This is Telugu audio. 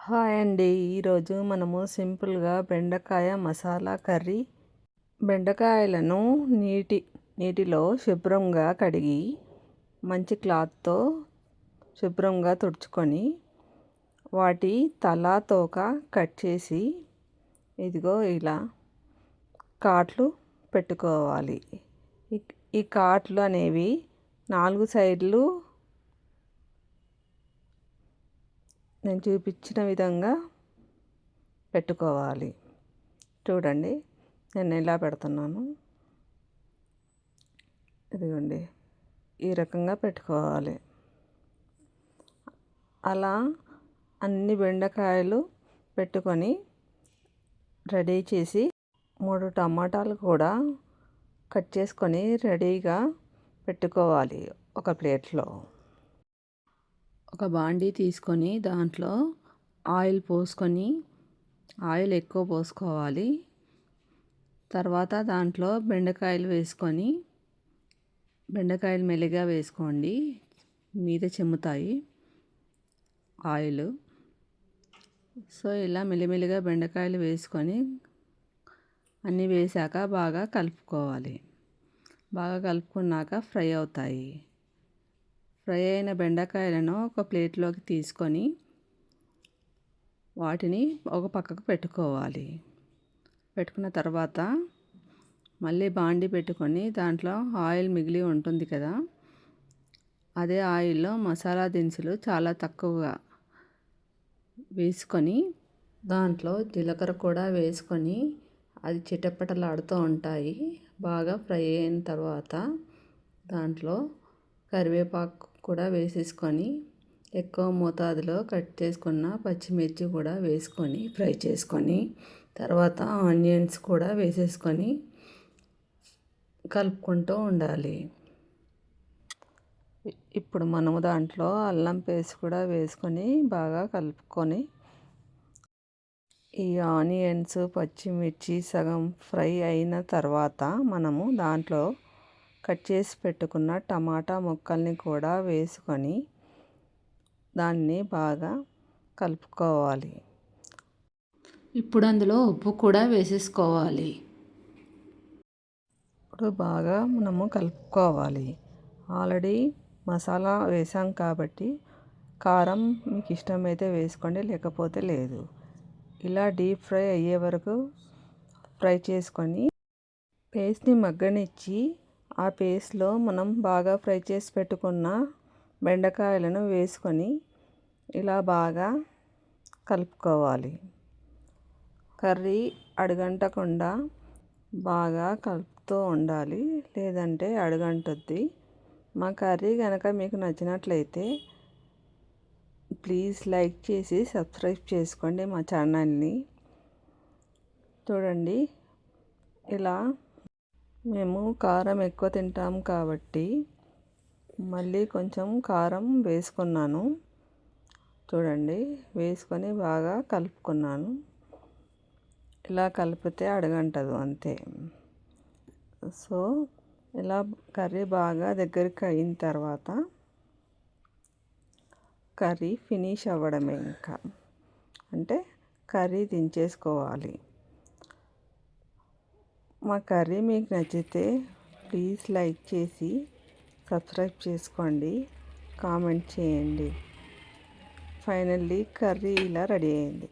హాయ్ అండి. ఈరోజు మనము సింపుల్గా బెండకాయ మసాలా కర్రీ. బెండకాయలను నీటిలో శుభ్రంగా కడిగి మంచి క్లాత్తో శుభ్రంగా తుడుచుకొని వాటి తల తోక కట్ చేసి ఇదిగో ఇలా కాట్లు పెట్టుకోవాలి. ఈ కాట్లు అనేవి 4 సైడ్లు నేను చూపించిన విధంగా పెట్టుకోవాలి. చూడండి నేను ఎలా పెడుతున్నాను. ఇదిగోండి ఈ రకంగా పెట్టుకోవాలి. అలా అన్ని బెండకాయలు పెట్టుకొని రెడీ చేసి 3 టమాటాలు కూడా కట్ చేసుకొని రెడీగా పెట్టుకోవాలి. ఒక ప్లేట్లో ఒక బాండీ తీసుకొని దాంట్లో ఆయిల్ పోసుకొని, ఆయిల్ ఎక్కువ పోసుకోవాలి. తర్వాత దాంట్లో బెండకాయలు వేసుకొని, బెండకాయలు మెల్లిగా వేసుకోండి, మీద చెమ్ముతాయి ఆయిల్. సో ఇలా మెల్లిమెల్లిగా బెండకాయలు వేసుకొని అన్నీ వేసాక బాగా కలుపుకోవాలి. బాగా కలుపుకున్నాక ఫ్రై అవుతాయి. ఫ్రై అయిన బెండకాయలను ఒక ప్లేట్లోకి తీసుకొని వాటిని ఒక పక్కకు పెట్టుకోవాలి. పెట్టుకున్న తర్వాత మళ్ళీ బాండీ పెట్టుకొని దాంట్లో ఆయిల్ మిగిలి ఉంటుంది కదా, అదే ఆయిల్లో మసాలా దినుసులు చాలా తక్కువగా వేసుకొని దాంట్లో జీలకర్ర కూడా వేసుకొని అది చిటపటలాడుతూ ఉంటాయి. బాగా ఫ్రై అయిన తర్వాత దాంట్లో కరివేపాకు కూడా వేసేసుకొని ఎక్కువ మోతాదులో కట్ చేసుకున్న పచ్చిమిర్చి కూడా వేసుకొని ఫ్రై చేసుకొని తర్వాత ఆనియన్స్ కూడా వేసేసుకొని కలుపుకుంటూ ఉండాలి. ఇప్పుడు మనము దాంట్లో అల్లం పేస్ట్ కూడా వేసుకొని బాగా కలుపుకొని ఈ ఆనియన్స్ పచ్చిమిర్చి సగం ఫ్రై అయిన తర్వాత మనము దాంట్లో కట్ చేసి పెట్టుకున్న టమాటా ముక్కల్ని కూడా వేసుకొని దాన్ని బాగా కలుపుకోవాలి. ఇప్పుడు అందులో ఉప్పు కూడా వేసేసుకోవాలి. ఇప్పుడు బాగా మనము కలుపుకోవాలి. ఆల్రెడీ మసాలా వేసాం కాబట్టి కారం మీకు ఇష్టమైతే వేసుకోండి, లేకపోతే లేదు. ఇలా డీప్ ఫ్రై అయ్యే వరకు ఫ్రై చేసుకొని పేస్ట్ని మగ్గనిచ్చి ఆ పేస్ట్లో మనం బాగా ఫ్రై చేసి పెట్టుకున్న బెండకాయలను వేసుకొని ఇలా బాగా కలుపుకోవాలి. కర్రీ అడుగంటకుండా బాగా కలుపుతూ ఉండాలి, లేదంటే అడుగంటుద్ది. మా కర్రీ కనుక మీకు నచ్చినట్లయితే ప్లీజ్ లైక్ చేసి సబ్స్క్రైబ్ చేసుకోండి మా ఛానల్ని. చూడండి ఇలా మేము కారం ఎక్కువ తింటాం కాబట్టి మళ్ళీ కొంచెం కారం వేసుకున్నాను. చూడండి వేసుకొని బాగా కలుపుకున్నాను. ఇలా కలిపితే అడగంటదు అంతే. సో ఇలా కర్రీ బాగా దగ్గరికి అయిన తర్వాత కర్రీ ఫినిష్ అవ్వడమే. ఇంకా అంటే కర్రీ దించేసుకోవాలి. మా కర్రీ మీకు నచ్చితే ప్లీజ్ లైక్ చేసి సబ్స్క్రైబ్ చేసుకోండి, కామెంట్ చేయండి. ఫైనల్లీ కర్రీ ఇలా రెడీ అయింది.